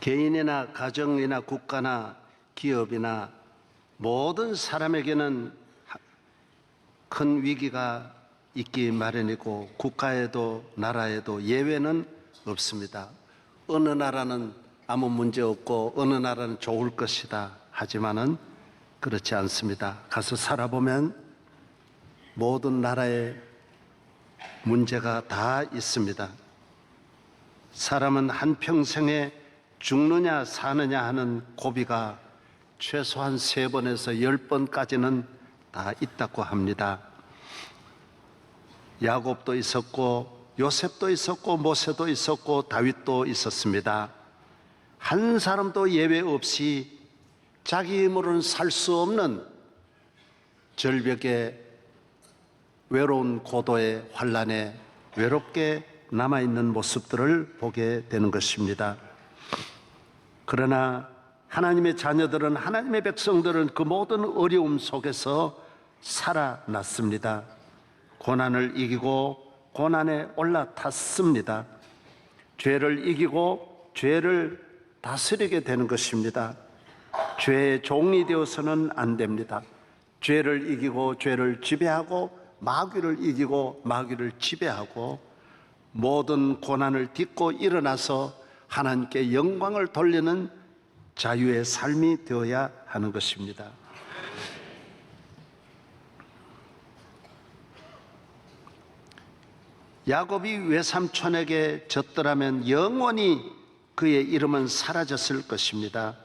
개인이나 가정이나 국가나 기업이나 모든 사람에게는 큰 위기가 있기 마련이고 국가에도 나라에도 예외는 없습니다. 어느 나라는 아무 문제 없고 어느 나라는 좋을 것이다 하지만은 그렇지 않습니다. 가서 살아보면 모든 나라에 문제가 다 있습니다. 사람은 한평생에 죽느냐 사느냐 하는 고비가 최소한 3번에서 10번까지는 다 있다고 합니다. 야곱도 있었고 요셉도 있었고 모세도 있었고 다윗도 있었습니다. 한 사람도 예외 없이 자기 힘으로는 살 수 없는 절벽에 외로운 고도의 환란에 외롭게 남아있는 모습들을 보게 되는 것입니다. 그러나 하나님의 자녀들은, 하나님의 백성들은 그 모든 어려움 속에서 살아났습니다. 고난을 이기고 고난에 올라탔습니다. 죄를 이기고 죄를 다스리게 되는 것입니다. 죄의 종이 되어서는 안 됩니다. 죄를 이기고 죄를 지배하고 마귀를 이기고 마귀를 지배하고 모든 고난을 딛고 일어나서 하나님께 영광을 돌리는 자유의 삶이 되어야 하는 것입니다. 야곱이 외삼촌에게 졌더라면 영원히 그의 이름은 사라졌을 것입니다.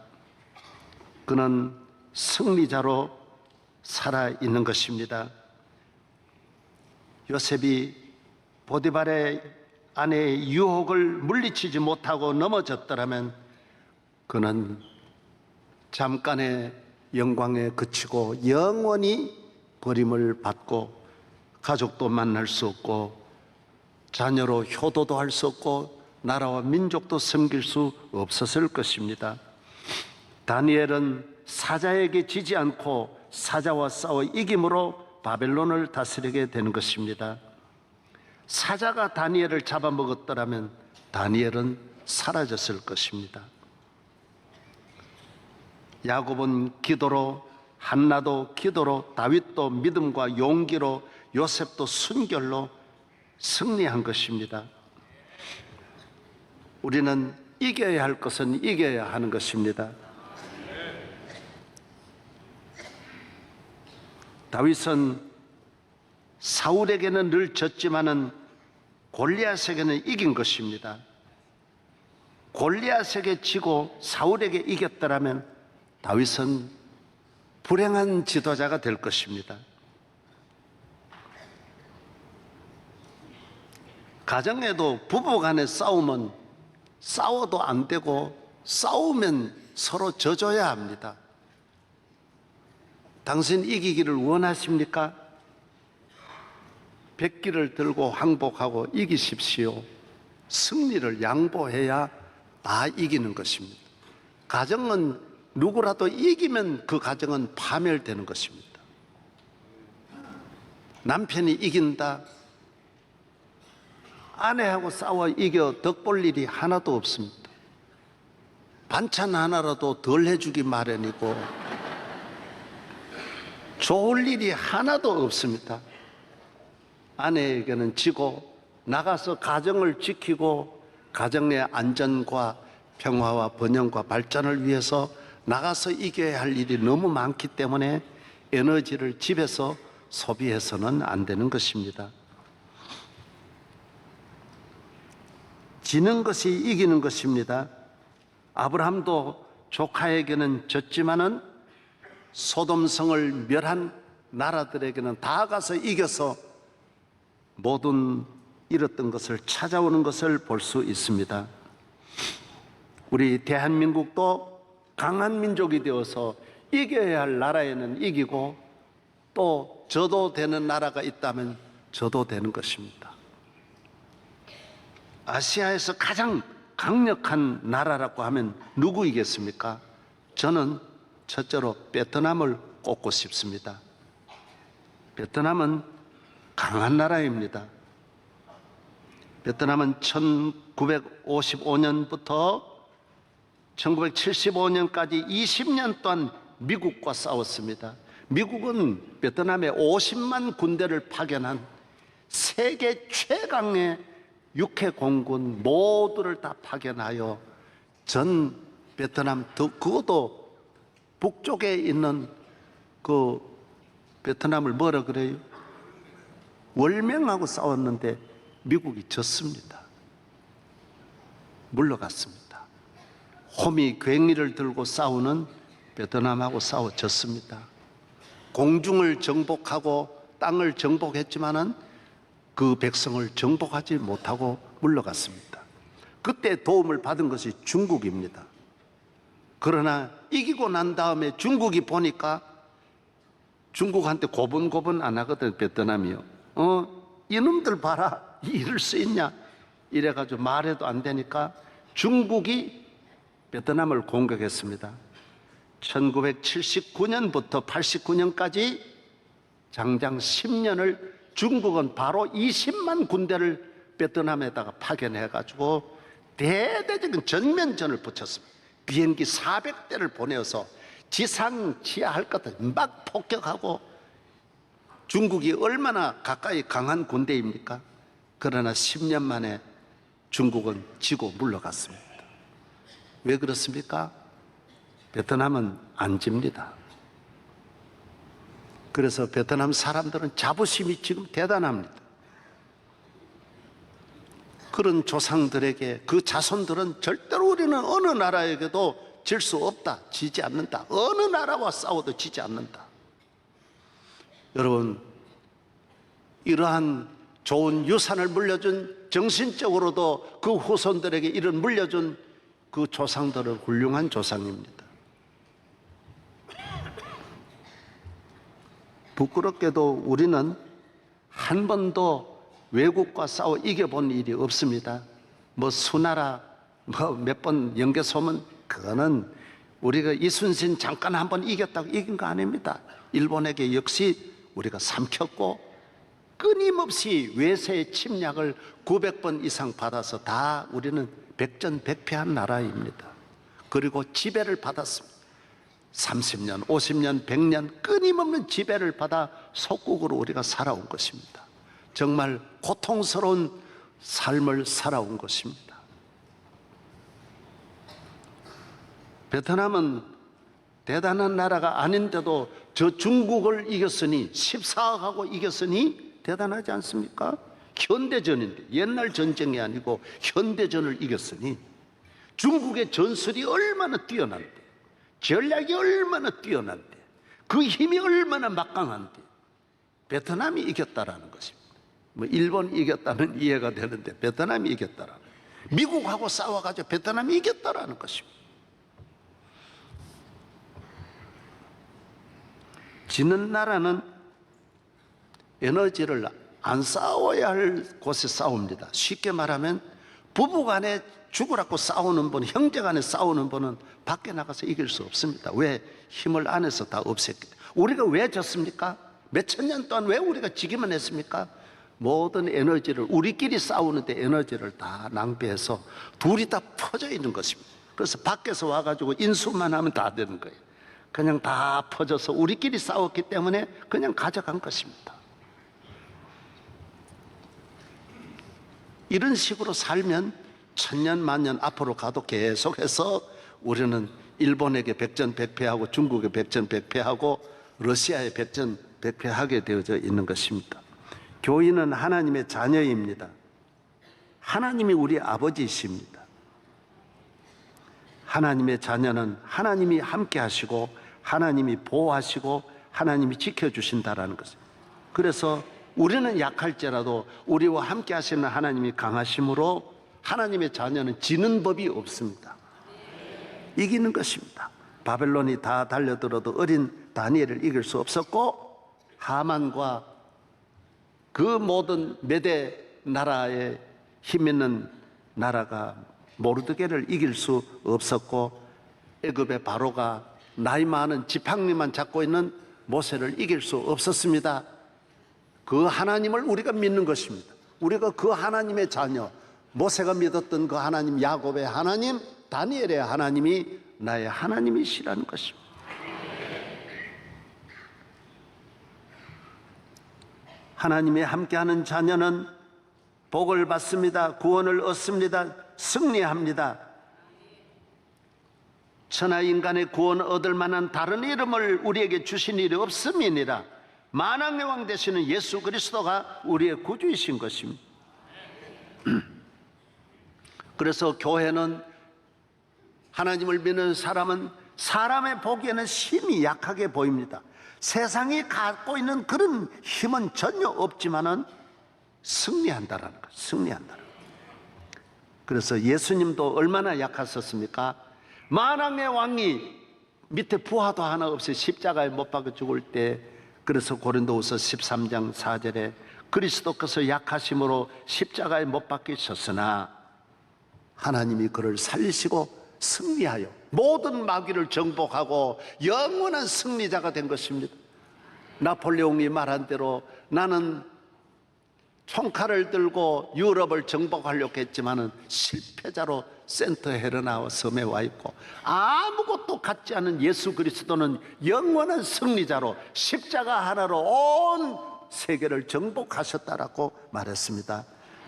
그는 승리자로 살아있는 것입니다. 요셉이 보디발의 아내의 유혹을 물리치지 못하고 넘어졌더라면 그는 잠깐의 영광에 그치고 영원히 버림을 받고 가족도 만날 수 없고 자녀로 효도도 할 수 없고 나라와 민족도 섬길 수 없었을 것입니다. 다니엘은 사자에게 지지 않고 사자와 싸워 이김으로 바벨론을 다스리게 되는 것입니다. 사자가 다니엘을 잡아먹었더라면 다니엘은 사라졌을 것입니다. 야곱은 기도로, 한나도 기도로, 다윗도 믿음과 용기로, 요셉도 순결로 승리한 것입니다. 우리는 이겨야 할 것은 이겨야 하는 것입니다. 다윗은 사울에게는 늘 졌지만은 골리앗에게는 이긴 것입니다. 골리앗에게 지고 사울에게 이겼더라면 다윗은 불행한 지도자가 될 것입니다. 가정에도 부부간의 싸움은 싸워도 안 되고 싸우면 서로 져줘야 합니다. 당신 이기기를 원하십니까? 백기를 들고 항복하고 이기십시오. 승리를 양보해야 다 이기는 것입니다. 가정은 누구라도 이기면 그 가정은 파멸되는 것입니다. 남편이 이긴다, 아내하고 싸워 이겨 덕 볼 일이 하나도 없습니다. 반찬 하나라도 덜 해주기 마련이고 좋을 일이 하나도 없습니다. 아내에게는 지고 나가서 가정을 지키고 가정 내 안전과 평화와 번영과 발전을 위해서 나가서 이겨야 할 일이 너무 많기 때문에 에너지를 집에서 소비해서는 안 되는 것입니다. 지는 것이 이기는 것입니다. 아브라함도 조카에게는 졌지만은 소돔성을 멸한 나라들에게는 다 가서 이겨서 모든 잃었던 것을 찾아오는 것을 볼 수 있습니다. 우리 대한민국도 강한 민족이 되어서 이겨야 할 나라에는 이기고 또 져도 되는 나라가 있다면 져도 되는 것입니다. 아시아에서 가장 강력한 나라라고 하면 누구이겠습니까? 저는 첫째로 베트남을 꼽고 싶습니다. 베트남은 강한 나라입니다. 베트남은 1955년부터 1975년까지 20년 동안 미국과 싸웠습니다. 미국은 베트남에 50만 군대를 파견한 세계 최강의 육해 공군 모두를 다 파견하여 전 베트남, 그것도 북쪽에 있는 그 베트남을 뭐라 그래요? 월명하고 싸웠는데 미국이 졌습니다. 물러갔습니다. 호미 괭이를 들고 싸우는 베트남하고 싸워졌습니다. 공중을 정복하고 땅을 정복했지만은 그 백성을 정복하지 못하고 물러갔습니다. 그때 도움을 받은 것이 중국입니다. 그러나 이기고 난 다음에 중국이 보니까 중국한테 고분고분 안 하거든, 베트남이요. 이놈들 봐라, 이럴 수 있냐? 이래가지고 말해도 안 되니까 중국이 베트남을 공격했습니다. 1979년부터 89년까지 장장 10년을 중국은 바로 20만 군대를 베트남에다가 파견해가지고 대대적인 전면전을 붙였습니다. 비행기 400대를 보내어서 지상 지하할 것들 막 폭격하고, 중국이 얼마나 가까이 강한 군대입니까? 그러나 10년 만에 중국은 지고 물러갔습니다. 왜 그렇습니까? 베트남은 안 집니다. 그래서 베트남 사람들은 자부심이 지금 대단합니다. 그런 조상들에게, 그 자손들은 절대로 우리는 어느 나라에게도 질 수 없다, 지지 않는다, 어느 나라와 싸워도 지지 않는다. 여러분, 이러한 좋은 유산을 물려준, 정신적으로도 그 후손들에게 이런 물려준 그 조상들은 훌륭한 조상입니다. 부끄럽게도 우리는 한 번도 외국과 싸워 이겨본 일이 없습니다. 뭐 수나라 몇 번 연개소문, 그거는 우리가 이순신 잠깐 한 번 이겼다고 이긴 거 아닙니다. 일본에게 역시 우리가 삼켰고, 끊임없이 외세의 침략을 900번 이상 받아서 다 우리는 백전백패한 나라입니다. 그리고 지배를 받았습니다. 30년, 50년, 100년 끊임없는 지배를 받아 속국으로 우리가 살아온 것입니다. 정말 고통스러운 삶을 살아온 것입니다. 베트남은 대단한 나라가 아닌데도 저 중국을 이겼으니, 14억하고 이겼으니 대단하지 않습니까? 현대전인데, 옛날 전쟁이 아니고 현대전을 이겼으니, 중국의 전술이 얼마나 뛰어난데, 전략이 얼마나 뛰어난데, 그 힘이 얼마나 막강한데 베트남이 이겼다라는 것입니다. 뭐 일본이 이겼다는 이해가 되는데 베트남이 이겼다라는, 미국하고 싸워가지고 베트남이 이겼다라는 것입니다. 지는 나라는 에너지를 안 싸워야 할 곳에 싸웁니다. 쉽게 말하면 부부간에 죽으라고 싸우는 분, 형제간에 싸우는 분은 밖에 나가서 이길 수 없습니다. 왜? 힘을 안에서 다 없앴기 때문에. 우리가 왜 졌습니까? 몇천 년 동안 왜 우리가 지기만 했습니까? 모든 에너지를, 우리끼리 싸우는데 에너지를 다 낭비해서 둘이 다 퍼져 있는 것입니다. 그래서 밖에서 와가지고 인수만 하면 다 되는 거예요. 그냥 다 퍼져서 우리끼리 싸웠기 때문에 그냥 가져간 것입니다. 이런 식으로 살면 천년 만년 앞으로 가도 계속해서 우리는 일본에게 백전백패하고 중국에 백전백패하고 러시아에 백전백패하게 되어져 있는 것입니다. 교인은 하나님의 자녀입니다. 하나님이 우리 아버지이십니다. 하나님의 자녀는 하나님이 함께 하시고 하나님이 보호하시고 하나님이 지켜주신다라는 것입니다. 그래서 우리는 약할지라도 우리와 함께 하시는 하나님이 강하심으로 하나님의 자녀는 지는 법이 없습니다. 이기는 것입니다. 바벨론이 다 달려들어도 어린 다니엘을 이길 수 없었고, 하만과 그 모든 메대 나라의 힘 있는 나라가 모르드게를 이길 수 없었고, 애굽의 바로가 나이 많은 지팡이만 잡고 있는 모세를 이길 수 없었습니다. 그 하나님을 우리가 믿는 것입니다. 우리가 그 하나님의 자녀, 모세가 믿었던 그 하나님, 야곱의 하나님, 다니엘의 하나님이 나의 하나님이시라는 것입니다. 하나님이 함께하는 자녀는 복을 받습니다. 구원을 얻습니다. 승리합니다. 천하 인간의 구원을 얻을 만한 다른 이름을 우리에게 주신 일이 없음이니라. 만왕의 왕 되시는 예수 그리스도가 우리의 구주이신 것입니다. 그래서 교회는, 하나님을 믿는 사람은 사람의 보기에는 힘이 약하게 보입니다. 세상이 갖고 있는 그런 힘은 전혀 없지만은 승리한다라는 것, 승리한다라는 것. 그래서 예수님도 얼마나 약하셨습니까? 만왕의 왕이 밑에 부하도 하나 없이 십자가에 못 박아 죽을 때, 그래서 고린도후서 13장 4절에 그리스도께서 약하심으로 십자가에 못 박히셨으나 하나님이 그를 살리시고 승리하여 모든 마귀를 정복하고 영원한 승리자가 된 것입니다. 나폴레옹이 말한 대로 나는 총칼을 들고 유럽을 정복하려고 했지만은 실패자로 센터 헤르나 섬에 와 있고, 아무것도 갖지 않은 예수 그리스도는 영원한 승리자로 십자가 하나로 온 세계를 정복하셨다라고 말했습니다.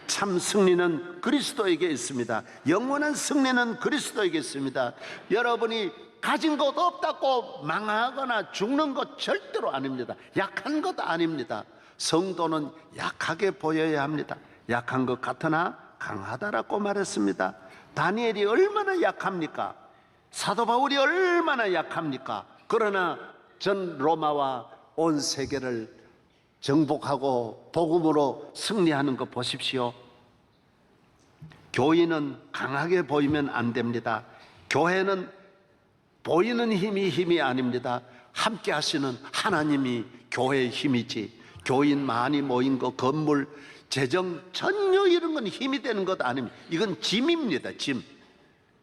참 승리는 그리스도에게 있습니다. 영원한 승리는 그리스도에게 있습니다. 여러분이 가진 것 없다고 망하거나 죽는 것 절대로 아닙니다. 약한 것 아닙니다. 성도는 약하게 보여야 합니다. 약한 것 같으나 강하다라고 말했습니다. 다니엘이 얼마나 약합니까? 사도 바울이 얼마나 약합니까? 그러나 전 로마와 온 세계를 정복하고 복음으로 승리하는 거 보십시오. 교인은 강하게 보이면 안 됩니다. 교회는 보이는 힘이 아닙니다. 함께 하시는 하나님이 교회의 힘이지, 교인 많이 모인 거, 건물, 재정 전혀 이런 건 힘이 되는 것 아닙니다. 이건 짐입니다. 짐.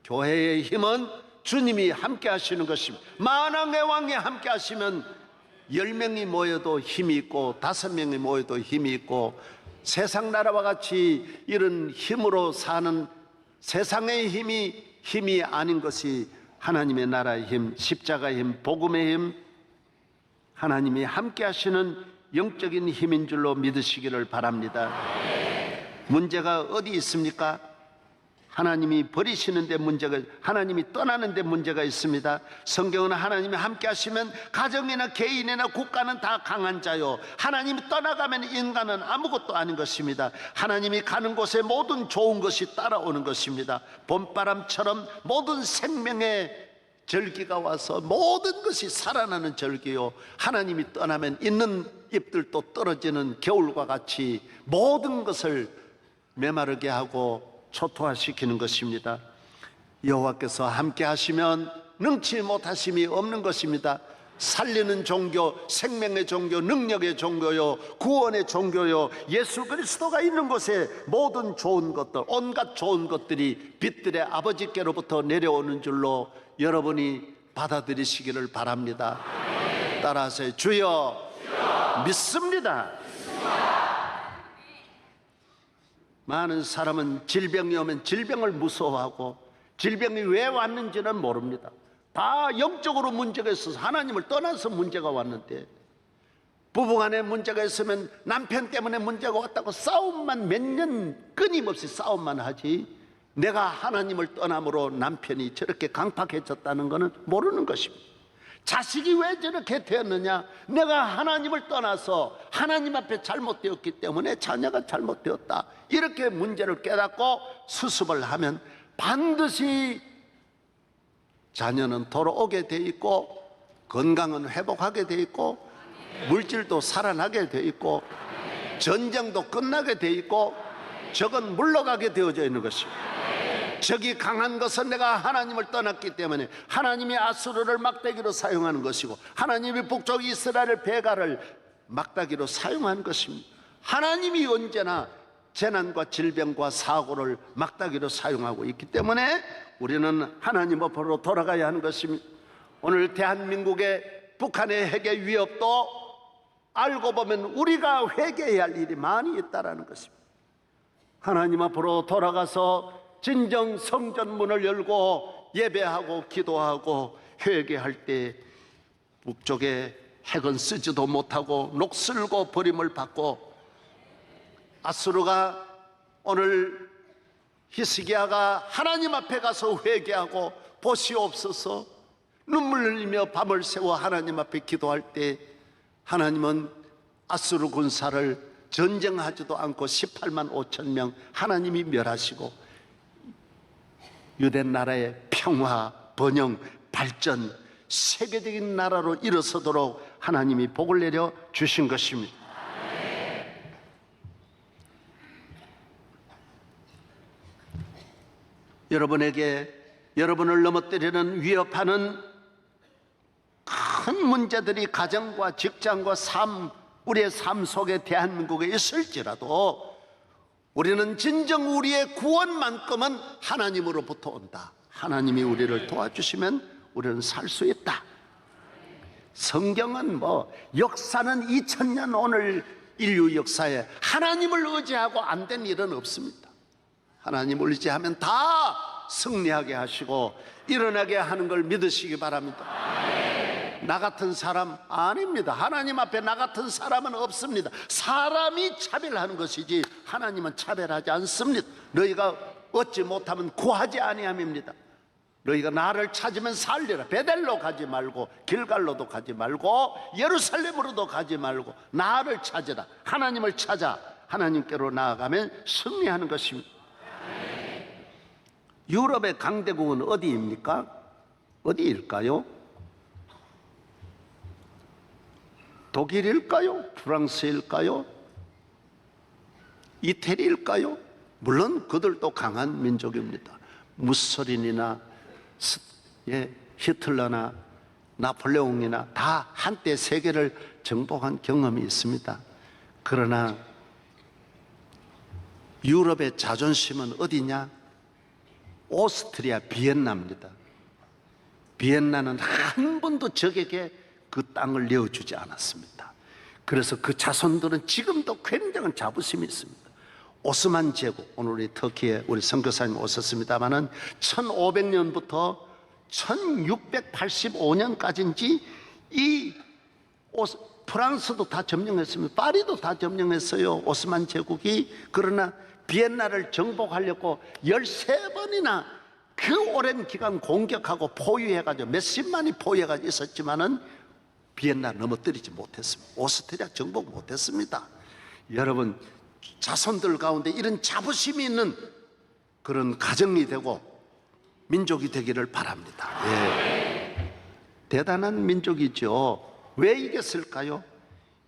교회의 힘은 주님이 함께 하시는 것입니다. 만왕의 왕이 함께 하시면 10명이 모여도 힘이 있고 5명이 모여도 힘이 있고, 세상 나라와 같이 이런 힘으로 사는 세상의 힘이 아닌 것이 하나님의 나라의 힘, 십자가의 힘, 복음의 힘, 하나님이 함께 하시는 영적인 힘인 줄로 믿으시기를 바랍니다. 문제가 어디 있습니까? 하나님이 버리시는데 문제가, 하나님이 떠나는데 문제가 있습니다. 성경은 하나님이 함께 하시면 가정이나 개인이나 국가는 다 강한 자요, 하나님이 떠나가면 인간은 아무것도 아닌 것입니다. 하나님이 가는 곳에 모든 좋은 것이 따라오는 것입니다. 봄바람처럼 모든 생명의 절기가 와서 모든 것이 살아나는 절기요, 하나님이 떠나면 있는 잎들도 떨어지는 겨울과 같이 모든 것을 메마르게 하고 초토화시키는 것입니다. 여호와께서 함께 하시면 능치 못하심이 없는 것입니다. 살리는 종교, 생명의 종교, 능력의 종교요, 구원의 종교요, 예수 그리스도가 있는 곳에 모든 좋은 것들, 온갖 좋은 것들이 빛들의 아버지께로부터 내려오는 줄로 여러분이 받아들이시기를 바랍니다. 따라하세요. 주여, 믿습니다. 많은 사람은 질병이 오면 질병을 무서워하고 질병이 왜 왔는지는 모릅니다. 다 영적으로 문제가 있어서 하나님을 떠나서 문제가 왔는데, 부부간에 문제가 있으면 남편 때문에 문제가 왔다고 싸움만 몇 년 끊임없이 싸움만 하지, 내가 하나님을 떠남으로 남편이 저렇게 강팍해졌다는 것은 모르는 것입니다. 자식이 왜 저렇게 되었느냐? 내가 하나님을 떠나서 하나님 앞에 잘못되었기 때문에 자녀가 잘못되었다, 이렇게 문제를 깨닫고 수습을 하면 반드시 자녀는 돌아오게 돼 있고, 건강은 회복하게 돼 있고, 물질도 살아나게 돼 있고, 전쟁도 끝나게 돼 있고, 적은 물러가게 되어져 있는 것입니다. 적이 강한 것은 내가 하나님을 떠났기 때문에 하나님이 아수르를 막대기로 사용하는 것이고, 하나님이 북쪽 이스라엘 베가를 막대기로 사용하는 것입니다. 하나님이 언제나 재난과 질병과 사고를 막대기로 사용하고 있기 때문에 우리는 하나님 앞으로 돌아가야 하는 것입니다. 오늘 대한민국의 북한의 핵의 위협도 알고 보면 우리가 회개해야 할 일이 많이 있다는 것입니다. 하나님 앞으로 돌아가서 진정 성전 문을 열고 예배하고 기도하고 회개할 때 북쪽에 핵은 쓰지도 못하고 녹슬고 버림을 받고 아수르가 오늘 히스기야가 하나님 앞에 가서 회개하고 보시옵소서 눈물 흘리며 밤을 새워 하나님 앞에 기도할 때 하나님은 아수르 군사를 전쟁하지도 않고 18만 5천 명 하나님이 멸하시고 유대 나라의 평화, 번영, 발전, 세계적인 나라로 일어서도록 하나님이 복을 내려 주신 것입니다. 여러분에게 여러분을 넘어뜨리는 위협하는 큰 문제들이 가정과 직장과 우리의 삶 속에 대한민국에 있을지라도 우리는 진정 우리의 구원만큼은 하나님으로부터 온다. 하나님이 우리를 도와주시면 우리는 살 수 있다. 성경은 역사는 2000년 오늘 인류 역사에 하나님을 의지하고 안 된 일은 없습니다. 하나님을 의지하면 다 승리하게 하시고 일어나게 하는 걸 믿으시기 바랍니다. 나 같은 사람 아닙니다. 하나님 앞에 나 같은 사람은 없습니다. 사람이 차별하는 것이지 하나님은 차별하지 않습니다. 너희가 얻지 못하면 구하지 아니함입니다. 너희가 나를 찾으면 살리라. 베델로 가지 말고 길갈로도 가지 말고 예루살렘으로도 가지 말고 나를 찾으라. 하나님을 찾아 하나님께로 나아가면 승리하는 것입니다. 유럽의 강대국은 어디입니까? 어디일까요? 독일일까요? 프랑스일까요? 이태리일까요? 물론 그들도 강한 민족입니다. 무솔리니나 히틀러나 나폴레옹이나 다 한때 세계를 정복한 경험이 있습니다. 그러나 유럽의 자존심은 어디냐? 오스트리아 비엔나입니다. 비엔나는 한 번도 적에게 그 땅을 내어주지 않았습니다. 그래서 그 자손들은 지금도 굉장한 자부심이 있습니다. 오스만 제국, 오늘 우리 터키에 우리 선교사님 오셨습니다마는 1500년부터 1685년까지인지 프랑스도 다 점령했습니다. 파리도 다 점령했어요. 오스만 제국이. 그러나 비엔나를 정복하려고 13번이나 그 오랜 기간 공격하고 포위해가지고 몇십만이 포위해가지고 있었지만은 비엔나 넘어뜨리지 못했습니다. 오스트리아 정복 못했습니다. 여러분 자손들 가운데 이런 자부심이 있는 그런 가정이 되고 민족이 되기를 바랍니다. 예. 대단한 민족이죠. 왜 이겼을까요?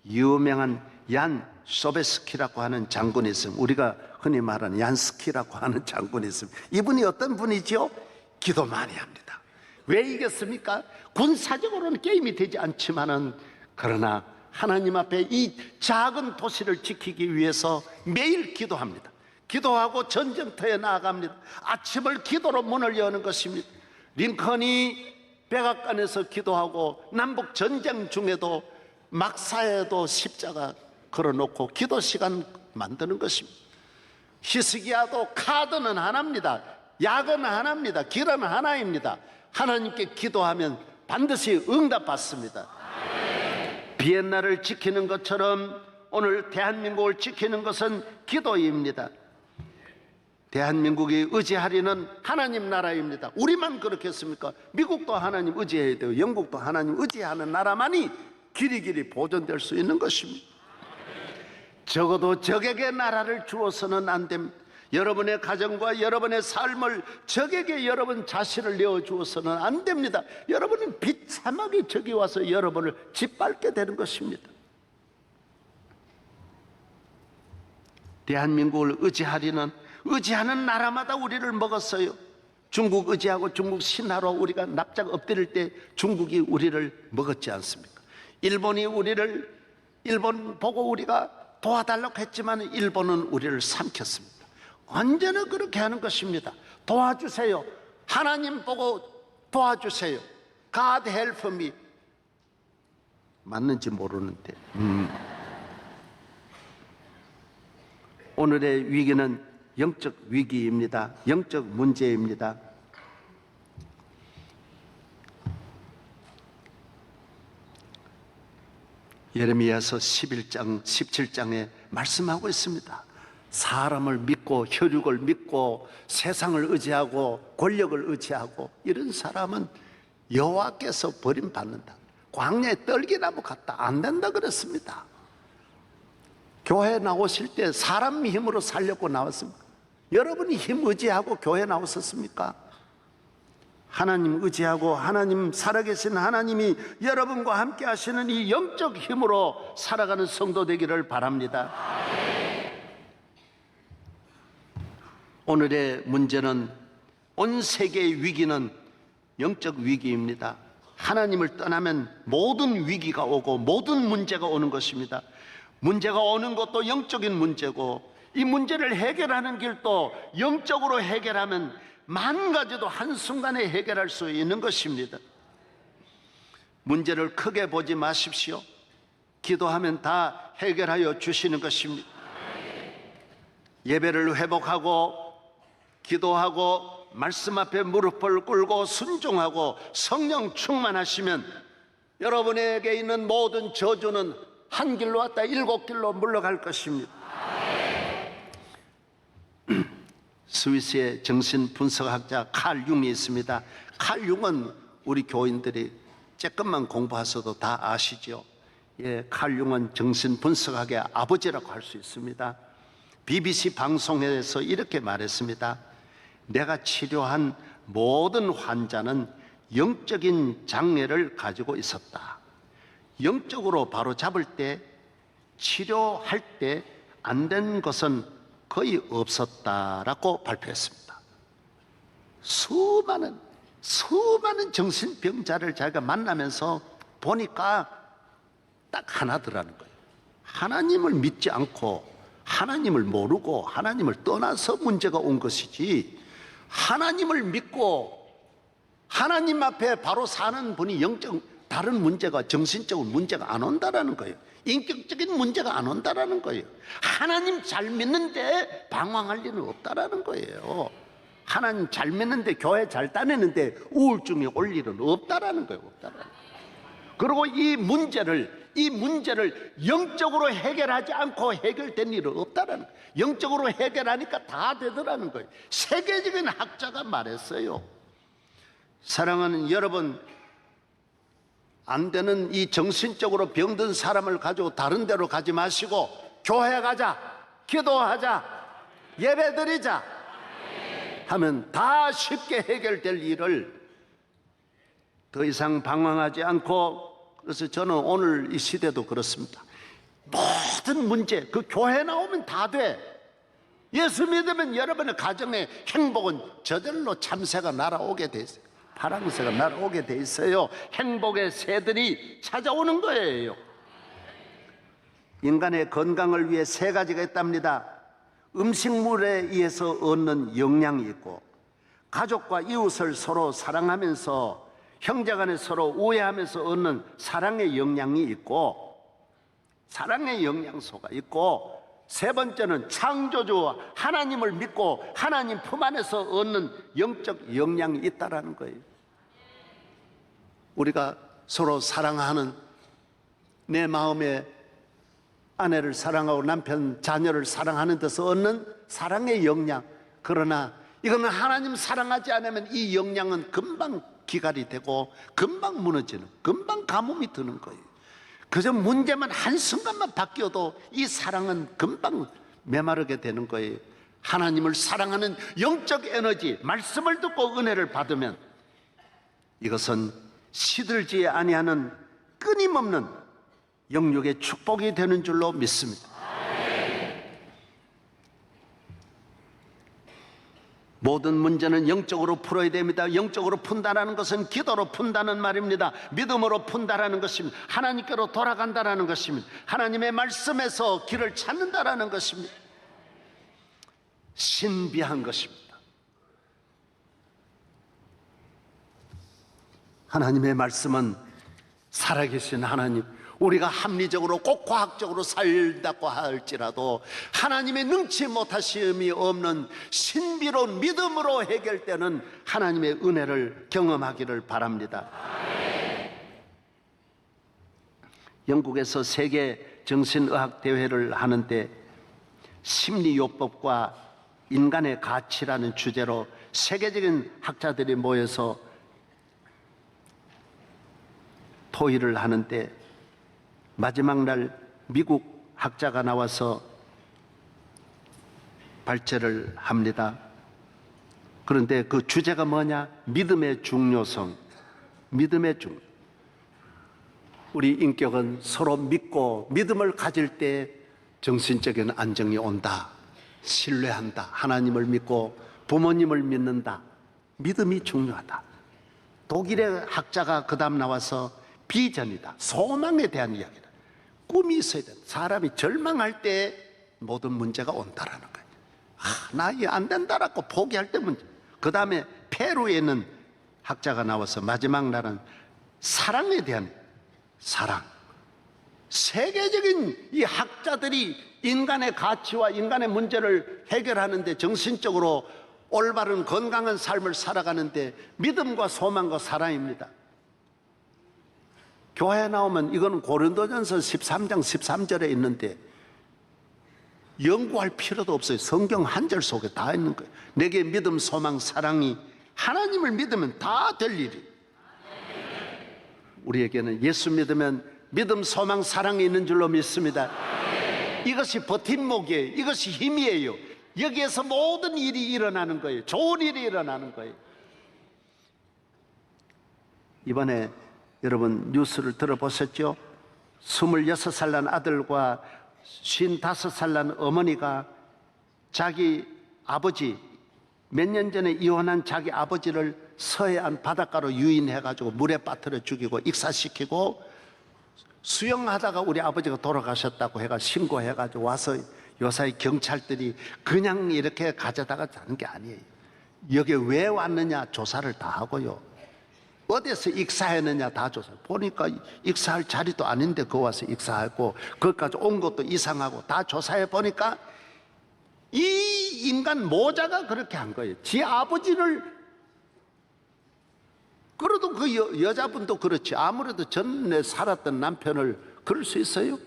유명한 얀 소베스키라고 하는 장군이 있습니다. 우리가 흔히 말하는 얀스키라고 하는 장군이 있습니다. 이분이 어떤 분이죠? 기도 많이 합니다. 왜 이겼습니까? 군사적으로는 게임이 되지 않지만은 그러나 하나님 앞에 이 작은 도시를 지키기 위해서 매일 기도합니다. 기도하고 전쟁터에 나아갑니다. 아침을 기도로 문을 여는 것입니다. 링컨이 백악관에서 기도하고 남북 전쟁 중에도 막사에도 십자가 걸어놓고 기도 시간 만드는 것입니다. 히스기야도 카드는 하나입니다. 약은 하나입니다. 길은 하나입니다. 하나님께 기도하면 반드시 응답받습니다. 비엔나를 지키는 것처럼 오늘 대한민국을 지키는 것은 기도입니다. 대한민국이 의지하리는 하나님 나라입니다. 우리만 그렇겠습니까? 미국도 하나님 의지해야 돼요. 영국도 하나님 의지하는 나라만이 길이길이 보존될 수 있는 것입니다. 적어도 적에게 나라를 주어서는 안 됩니다. 여러분의 가정과 여러분의 삶을 적에게 여러분 자신을 내어주어서는 안 됩니다. 여러분은 비참하게 적이 와서 여러분을 짓밟게 되는 것입니다. 대한민국을 의지하는 나라마다 우리를 먹었어요. 중국 의지하고 중국 신하로 우리가 납작 엎드릴 때 중국이 우리를 먹었지 않습니까? 일본 보고 우리가 도와달라고 했지만 일본은 우리를 삼켰습니다. 언제나 그렇게 하는 것입니다. 도와주세요. 하나님 보고 도와주세요. God help me. 맞는지 모르는데 오늘의 위기는 영적 위기입니다. 영적 문제입니다. 예레미야서 11장, 17장에 말씀하고 있습니다. 사람을 믿고 혈육을 믿고 세상을 의지하고 권력을 의지하고 이런 사람은 여호와께서 버림받는다. 광야에 떨기나무 같다. 안 된다 그랬습니다. 교회 나오실 때 사람 힘으로 살려고 나왔습니다. 여러분이 힘 의지하고 교회 나오셨습니까? 하나님 의지하고 하나님, 살아계신 하나님이 여러분과 함께 하시는 이 영적 힘으로 살아가는 성도 되기를 바랍니다. 오늘의 문제는, 온 세계의 위기는 영적 위기입니다. 하나님을 떠나면 모든 위기가 오고 모든 문제가 오는 것입니다. 문제가 오는 것도 영적인 문제고, 이 문제를 해결하는 길도 영적으로 해결하면 만 가지도 한순간에 해결할 수 있는 것입니다. 문제를 크게 보지 마십시오. 기도하면 다 해결하여 주시는 것입니다. 예배를 회복하고 기도하고 말씀 앞에 무릎을 꿇고 순종하고 성령 충만하시면 여러분에게 있는 모든 저주는 한 길로 왔다 7길로 물러갈 것입니다. 스위스의 정신 분석학자 칼 융이 있습니다. 칼 융은 우리 교인들이 조금만 공부하셔도 다 아시죠. 예, 칼 융은 정신 분석학의 아버지라고 할 수 있습니다. BBC 방송에서 이렇게 말했습니다. 내가 치료한 모든 환자는 영적인 장애를 가지고 있었다. 영적으로 바로 잡을 때, 치료할 때 안 된 것은 거의 없었다라고 발표했습니다. 수많은 정신병자를 자기가 만나면서 보니까 딱 하나더라는 거예요. 하나님을 믿지 않고 하나님을 모르고 하나님을 떠나서 문제가 온 것이지, 하나님을 믿고 하나님 앞에 바로 사는 분이 다른 문제가, 정신적인 문제가 안 온다라는 거예요. 인격적인 문제가 안 온다라는 거예요. 하나님 잘 믿는데 방황할 일은 없다라는 거예요. 하나님 잘 믿는데 교회 잘 다니는데 우울증이 올 일은 없다라는 거예요. 없다라는 거예요. 그리고 이 문제를 영적으로 해결하지 않고 해결된 일은 없다라는 거예요. 영적으로 해결하니까 다 되더라는 거예요. 세계적인 학자가 말했어요. 사랑하는 여러분, 안 되는 이 정신적으로 병든 사람을 가지고 다른 데로 가지 마시고 교회 가자, 기도하자, 예배드리자 하면 다 쉽게 해결될 일을 더 이상 방황하지 않고, 그래서 저는 오늘 이 시대도 그렇습니다. 모든 문제, 그 교회 나오면 다 돼. 예수 믿으면 여러분의 가정의 행복은 저절로 참새가 날아오게 돼 있어요. 파랑새가 날아오게 돼 있어요. 행복의 새들이 찾아오는 거예요. 인간의 건강을 위해 3가지가 있답니다. 음식물에 의해서 얻는 영양이 있고, 가족과 이웃을 서로 사랑하면서 형제간에 서로 우애하면서 얻는 사랑의 영양이 있고, 사랑의 영양소가 있고, 3번째는 창조주 하나님을 믿고 하나님 품 안에서 얻는 영적 영양이 있다라는 거예요. 우리가 서로 사랑하는, 내 마음에 아내를 사랑하고 남편, 자녀를 사랑하는 데서 얻는 사랑의 영양. 그러나 이거는 하나님 사랑하지 않으면 이 영양은 금방 기갈이 되고 금방 무너지는, 금방 가뭄이 드는 거예요. 그저 문제만 한순간만 바뀌어도 이 사랑은 금방 메마르게 되는 거예요. 하나님을 사랑하는 영적 에너지, 말씀을 듣고 은혜를 받으면 이것은 시들지 아니하는 끊임없는 영육의 축복이 되는 줄로 믿습니다. 모든 문제는 영적으로 풀어야 됩니다. 영적으로 푼다라는 것은 기도로 푼다는 말입니다. 믿음으로 푼다라는 것입니다. 하나님께로 돌아간다라는 것입니다. 하나님의 말씀에서 길을 찾는다라는 것입니다. 신비한 것입니다. 하나님의 말씀은 살아계신 하나님, 우리가 합리적으로 꼭 과학적으로 살다고 할지라도 하나님의 능치 못하심이 없는 신비로운 믿음으로 해결되는 하나님의 은혜를 경험하기를 바랍니다. 영국에서 세계 정신의학 대회를 하는데 심리요법과 인간의 가치라는 주제로 세계적인 학자들이 모여서 토의를 하는데 마지막 날 미국 학자가 나와서 발제를 합니다. 그런데 그 주제가 뭐냐? 믿음의 중요성. 믿음의 중요성. 우리 인격은 서로 믿고 믿음을 가질 때 정신적인 안정이 온다. 신뢰한다. 하나님을 믿고 부모님을 믿는다. 믿음이 중요하다. 독일의 학자가 그 다음 나와서 비전이다. 소망에 대한 이야기다. 꿈이 있어야 된다. 사람이 절망할 때 모든 문제가 온다라는 거예요. 나 이게 안 된다라고 포기할 때 문제. 그 다음에 페루에 있는 학자가 나와서 마지막 날은 사랑에 대한 사랑. 세계적인 이 학자들이 인간의 가치와 인간의 문제를 해결하는데 정신적으로 올바른 건강한 삶을 살아가는데 믿음과 소망과 사랑입니다. 교회에 나오면 이거는 고린도전서 13장 13절에 있는데 연구할 필요도 없어요. 성경 한 절 속에 다 있는 거예요. 내게 믿음, 소망, 사랑이 하나님을 믿으면 다 될 일이. 우리에게는 예수 믿으면 믿음, 소망, 사랑이 있는 줄로 믿습니다. 이것이 버팀목이에요. 이것이 힘이에요. 여기에서 모든 일이 일어나는 거예요. 좋은 일이 일어나는 거예요. 이번에 여러분 뉴스를 들어보셨죠? 26살 난 아들과 55살 난 어머니가 자기 아버지, 몇 년 전에 이혼한 자기 아버지를 서해안 바닷가로 유인해가지고 물에 빠뜨려 죽이고 익사시키고 수영하다가 우리 아버지가 돌아가셨다고 해가 신고해가지고 와서 요사이 경찰들이 그냥 이렇게 가져다가 자는 게 아니에요. 여기 왜 왔느냐 조사를 다 하고요. 어디서 익사했느냐 다 조사. 보니까 익사할 자리도 아닌데 거 와서 익사하고 거기까지 온 것도 이상하고 다 조사해 보니까 이 인간 모자가 그렇게 한 거예요. 지 아버지를. 그래도 그 여자분도 그렇지. 아무래도 전에 살았던 남편을 그럴 수 있어요?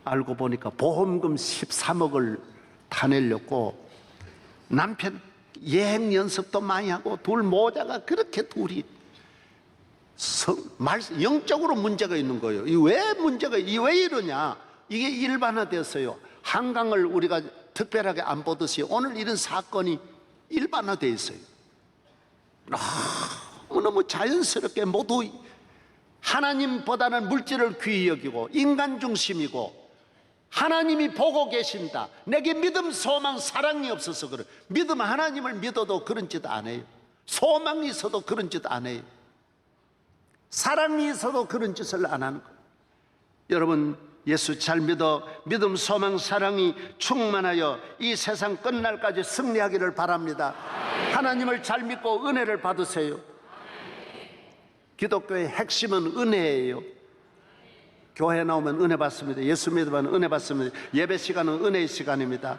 알고 보니까 보험금 13억을 타내려고 남편 여행 연습도 많이 하고 둘 모자가 그렇게 둘이 영적으로 문제가 있는 거예요. 이 왜 문제가, 이 왜 이러냐? 이게 일반화되었어요. 한강을 우리가 특별하게 안 보듯이 오늘 이런 사건이 일반화되어 있어요. 너무너무 자연스럽게 모두 하나님보다는 물질을 귀히 여기고 인간 중심이고 하나님이 보고 계신다. 내게 믿음, 소망, 사랑이 없어서 그래. 믿음, 하나님을 믿어도 그런 짓 안 해요. 소망이 있어도 그런 짓 안 해요. 사랑이 있어도 그런 짓을 안 하는 거예요. 여러분 예수 잘 믿어 믿음, 소망, 사랑이 충만하여 이 세상 끝날까지 승리하기를 바랍니다. 하나님을 잘 믿고 은혜를 받으세요. 기독교의 핵심은 은혜예요. 교회 나오면 은혜 받습니다. 예수 믿으면 은혜 받습니다. 예배 시간은 은혜의 시간입니다.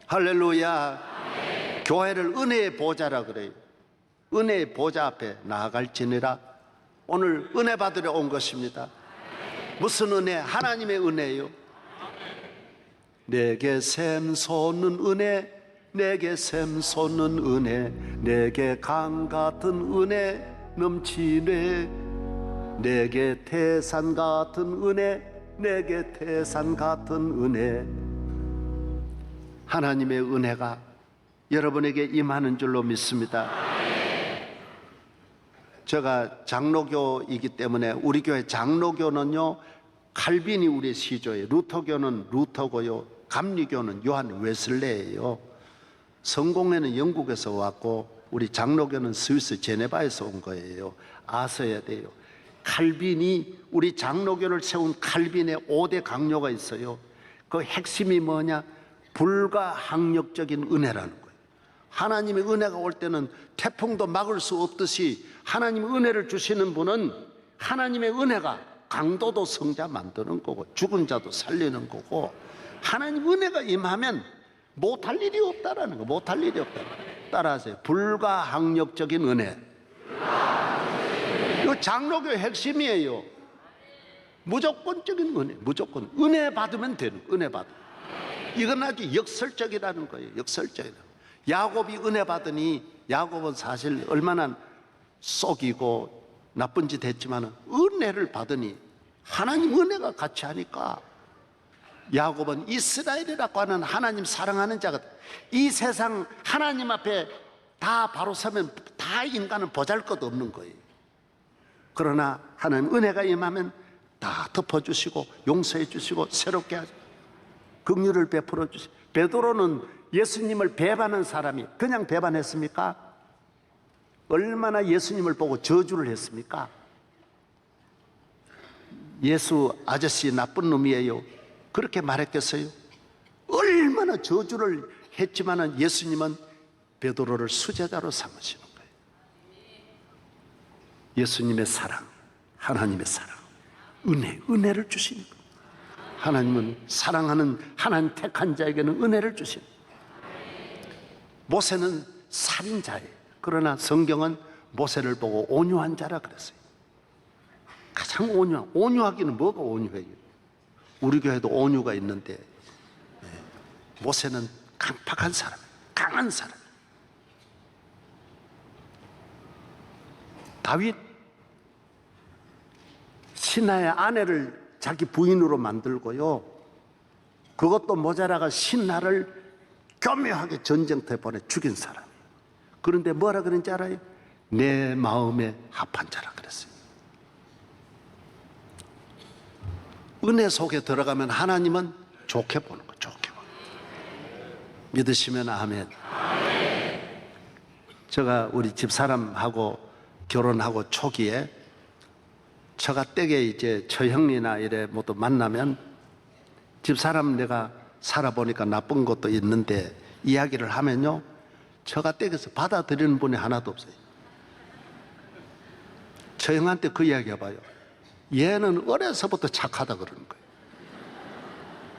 할렐루야. 교회를 은혜의 보좌라 그래요. 은혜의 보좌 앞에 나아갈지니라. 오늘 은혜 받으러 온 것입니다. 무슨 은혜? 하나님의 은혜예요. 내게 샘솟는 은혜, 내게 샘솟는 은혜, 내게 강 같은 은혜 넘치네. 내게 태산 같은 은혜, 내게 태산 같은 은혜. 하나님의 은혜가 여러분에게 임하는 줄로 믿습니다. 제가 장로교이기 때문에 우리 교회 장로교는요 칼빈이 우리의 시조예요. 루터교는 루터고요, 감리교는 요한 웨슬레예요. 성공회는 영국에서 왔고 우리 장로교는 스위스 제네바에서 온 거예요. 아셔야 돼요. 칼빈이 우리 장로교를 세운 칼빈의 5대 강요가 있어요. 그 핵심이 뭐냐? 불가항력적인 은혜라는 거예요. 하나님의 은혜가 올 때는 태풍도 막을 수 없듯이 하나님의 은혜를 주시는 분은 하나님의 은혜가 강도도 성자 만드는 거고 죽은 자도 살리는 거고, 하나님 은혜가 임하면 못할 일이 없다라는 거. 못할 일이 없다. 따라하세요. 불가항력적인 은혜. 이거 장로교의 핵심이에요. 무조건적인 은혜. 무조건 은혜 받으면 되는 거예요. 은혜 받으면. 이건 아주 역설적이라는 거예요. 역설적이다. 야곱이 은혜 받으니, 야곱은 사실 얼마나 속이고 나쁜 짓 했지만 은혜를 받으니 하나님 은혜가 같이 하니까 야곱은 이스라엘이라고 하는 하나님 사랑하는 자가, 이 세상 하나님 앞에 다 바로 서면 다 인간은 보잘것없는 거예요. 그러나 하나님 은혜가 임하면 다 덮어주시고 용서해 주시고 새롭게 하시고 긍휼을 베풀어 주시고. 베드로는 예수님을 배반한 사람이 그냥 배반했습니까? 얼마나 예수님을 보고 저주를 했습니까? 예수 아저씨 나쁜 놈이에요, 그렇게 말했겠어요? 얼마나 저주를 했지만 예수님은 베드로를 수제자로 삼으시는 거예요. 예수님의 사랑, 하나님의 사랑, 은혜를 주시는 거예요. 하나님은 사랑하는 하나님 택한 자에게는 은혜를 주시는 거예요. 모세는 살인자예요. 그러나 성경은 모세를 보고 온유한 자라 그랬어요. 가장 온유하기는 뭐가 온유해요? 우리 교회도 온유가 있는데, 모세는 강팍한 사람, 강한 사람. 다윗, 신하의 아내를 자기 부인으로 만들고요, 그것도 모자라가 신하를 교묘하게 전쟁터에 보내 죽인 사람. 그런데 뭐라 그런지 알아요? 내 마음에 합한 자라 그랬어요. 은혜 속에 들어가면 하나님은 좋게 보는 거예요. 좋게 보는 거예요. 믿으시면 아멘. 제가 우리 집사람하고 결혼하고 초기에 처가 댁에 이제 처형이나 이래 모두 만나면 집사람 내가 살아보니까 나쁜 것도 있는데 이야기를 하면요, 처가 댁에서 받아들이는 분이 하나도 없어요. 처형한테 그 이야기 해봐요. 얘는 어려서부터 착하다 그러는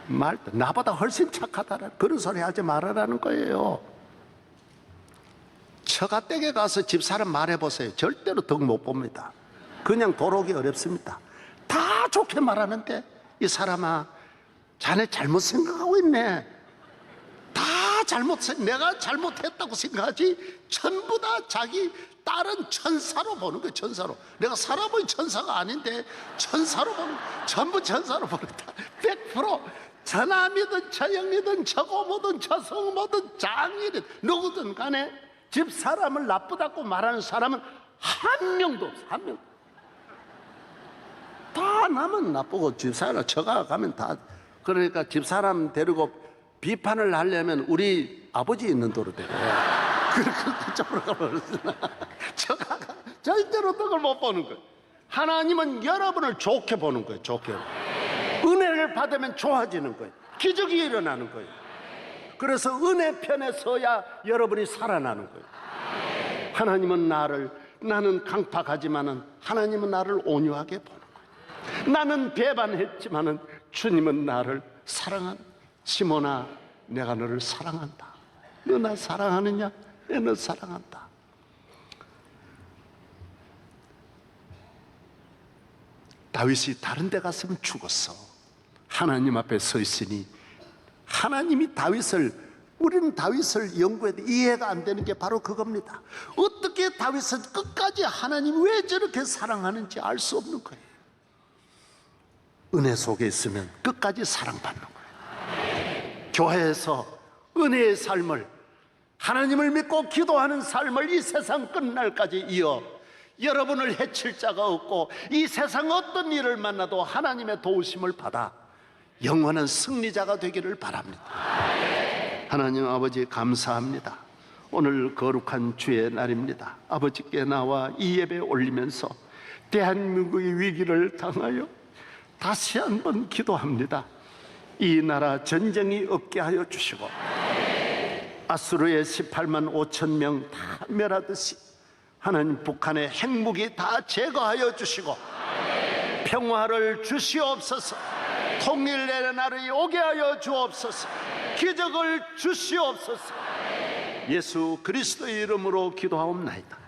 거예요. 나보다 훨씬 착하다, 그런 소리 하지 말아라는 거예요. 처가 댁에 가서 집사람 말해보세요. 절대로 덕 못 봅니다. 그냥 도로기 어렵습니다. 다 좋게 말하는데, 이 사람아 자네 잘못 생각하고 있네. 다 내가 잘못했다고 생각하지 전부 다 자기 딸은 천사로 보는 거예요. 천사로. 내가 살아본 천사가 아닌데 천사로 보는 거예요. 전부 천사로 보는다. 100% 전함이든 처형이든 처고모든 처성모든 장이든 누구든 간에 집사람을 나쁘다고 말하는 사람은 한 명도 없어. 한 명. 다 남은 나쁘고 집사람 처가 가면 다. 그러니까 집사람 데리고 비판을 하려면 우리 아버지 있는 도로 되고 그쪽으로 가버렸으나 처가 절대로 덕을 못 보는 거예요. 하나님은 여러분을 좋게 보는 거예요. 좋게. 은혜를 받으면 좋아지는 거예요. 기적이 일어나는 거예요. 그래서 은혜 편에 서야 여러분이 살아나는 거예요. 하나님은 나는 강팍하지만은 하나님은 나를 온유하게 보는 거예요. 나는 배반했지만은 주님은 나를 사랑한다. 시몬아, 내가 너를 사랑한다. 너 나 사랑하느냐? 내 너 사랑한다. 다윗이 다른 데 갔으면 죽었어. 하나님 앞에 서 있으니 하나님이 우리는 다윗을 연구해도 이해가 안 되는 게 바로 그겁니다. 어떻게 다윗은 끝까지 하나님 왜 저렇게 사랑하는지 알 수 없는 거예요. 은혜 속에 있으면 끝까지 사랑받는 거예요. 교회에서 은혜의 삶을, 하나님을 믿고 기도하는 삶을 이 세상 끝날까지 이어 여러분을 해칠 자가 없고 이 세상 어떤 일을 만나도 하나님의 도우심을 받아 영원한 승리자가 되기를 바랍니다. 하나님 아버지 감사합니다. 오늘 거룩한 주의 날입니다. 아버지께 나와 이 예배 올리면서 대한민국의 위기를 당하여 다시 한번 기도합니다. 이 나라 전쟁이 없게 하여 주시고 아수르의 18만 5천 명 다 멸하듯이 하나님 북한의 핵무기 다 제거하여 주시고 평화를 주시옵소서. 통일의 날이 오게 하여 주옵소서. 기적을 주시옵소서. 예수 그리스도의 이름으로 기도하옵나이다.